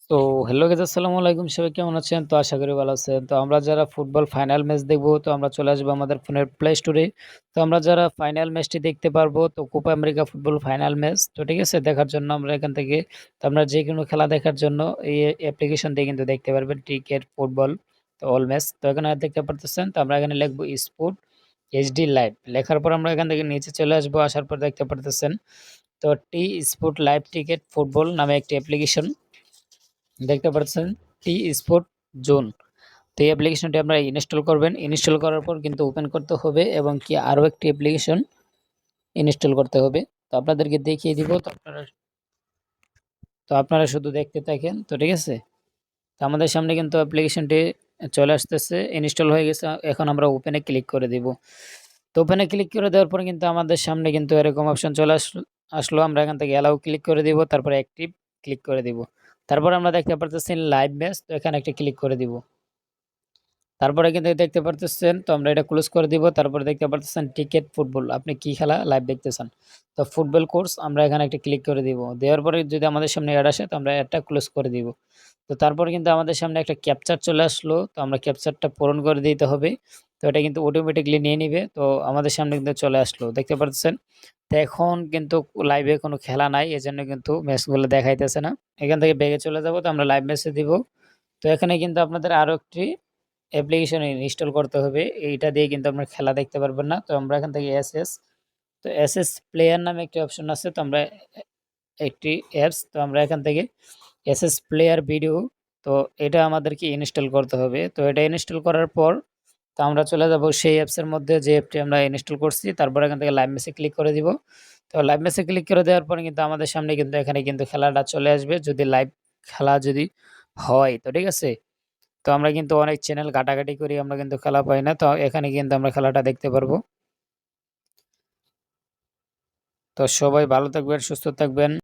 তো hello guys, আসসালামু আলাইকুম। সবাই কেমন আছেন? তো আশা করি ভালো আছেন। তো আমরা যারা ফুটবল ফাইনাল ম্যাচ দেখবো, তো আমরা চলে আসবো আমাদের ফোনের প্লে স্টোরে। তো আমরা যারা ফাইনাল ম্যাচটি দেখতে পারবো, তো Copa America football final match, তো ঠিক আছে, দেখার জন্য আমরা এখান থেকে, তো আমরা যে কোনো খেলা দেখার জন্য এই অ্যাপ্লিকেশন দিয়ে কিন্তু দেখতে পারবেন। ক্রিকেট, ফুটবল, তো অল ম্যাচ। তো এখানে দেখতে পারতেছেন, তো আমরা এখানে লিখবো স্পোর্ট এইচডি লাইভ। লেখার পর আমরা এখান থেকে নিচে চলে আসবো। আসার পর দেখতে পারতেছেন, তো টি স্পোর্ট লাইভ টিকেট ফুটবল নামে একটি অ্যাপ্লিকেশন দেখতে পাচ্ছেন, টি স্পোর্ট জোন। তো এই অ্যাপ্লিকেশনটি আপনারা ইনস্টল করবেন। ইনস্টল করার পর কিন্তু ওপেন করতে হবে এবং কি আরও একটি অ্যাপ্লিকেশন ইনস্টল করতে হবে। তো আপনাদেরকে দেখিয়ে দিব। তো আপনারা শুধু দেখতে থাকেন। তো ঠিক আছে, তো আমাদের সামনে কিন্তু অ্যাপ্লিকেশনটি চলে আসতেছে, ইনস্টল হয়ে গেছে। এখন আমরা ওপেনে ক্লিক করে দিব। তো ওপেনে ক্লিক করে দেওয়ার পর কিন্তু আমাদের সামনে কিন্তু এরকম অপশন চলে আসলো। আমরা এখান থেকে অ্যালাউ ক্লিক করে দিব, তারপরে অ্যাক্টিভ ক্লিক করে দিব। তারপর আমরা দেখতে পারতেছি লাইভ ম্যাচ, তো এখানে একটা ক্লিক করে দিব। তারপরে কিন্তু দেখতে পারতেছেন, তো আমরা এটা ক্লোজ করে দিব। তারপরে দেখতে পারতেছেন টিকেট ফুটবল, আপনি কি খেলা লাইভ দেখতেছেন। তো ফুটবল কোর্স আমরা এখানে একটা ক্লিক করে দিব। দেওয়ার পরে যদি আমাদের সামনে অ্যাড আসে, তো আমরা অ্যাডটা ক্লোজ করে দিব। তো তারপরে কিন্তু আমাদের সামনে একটা ক্যাপচার চলে আসলো। তো আমরা ক্যাপচারটা পূরণ করে দিতে হবে। তো এটা কিন্তু অটোমেটিকলি নিয়ে নিবে। তো আমাদের সামনে কিন্তু চলে আসলো, দেখতে পাচ্ছেন। তো এখন কিন্তু লাইভে কোনো খেলা নাই, এজন্য কিন্তু ম্যাচগুলো দেখাইতেছে না। এখান থেকে ব্যাগে চলে যাব। তো আমরা লাইভ ম্যাচে দিব। তো এখানে কিন্তু আপনাদের আরও একটি অ্যাপ্লিকেশন ইনস্টল করতে হবে। এইটা দিয়ে কিন্তু আপনারা খেলা দেখতে পারবেন না। তো আমরা এখান থেকে এসএস প্লেয়ার নামে একটি অপশন আছে। তো আমরা একটি অ্যাপস, তো আমরা এখান থেকে এসএস প্লেয়ার ভিডিও, তো এটা আমাদেরকে ইনস্টল করতে হবে। তো এটা ইনস্টল করার পর, তো আমরা চলে যাব সেই অ্যাপসের মধ্যে যে অ্যাপটি আমরা ইনস্টল করছি। তারপর এখান থেকে লাইভ ম্যাচে ক্লিক করে দিব। তো লাইভ ম্যাচে ক্লিক করে দেওয়ার পরে কিন্তু আমাদের সামনে কিন্তু এখানে কিন্তু খেলাটা চলে আসবে, যদি লাইভ খেলা যদি হয়। তো ঠিক আছে, তো আমরা কিন্তু অনেক চ্যানেল ঘাটাঘাটি করি, আমরা কিন্তু খেলা পাই না। তো এখানে কিন্তু আমরা খেলাটা দেখতে পারবো। তো সবাই ভালো থাকবেন, সুস্থ থাকবেন।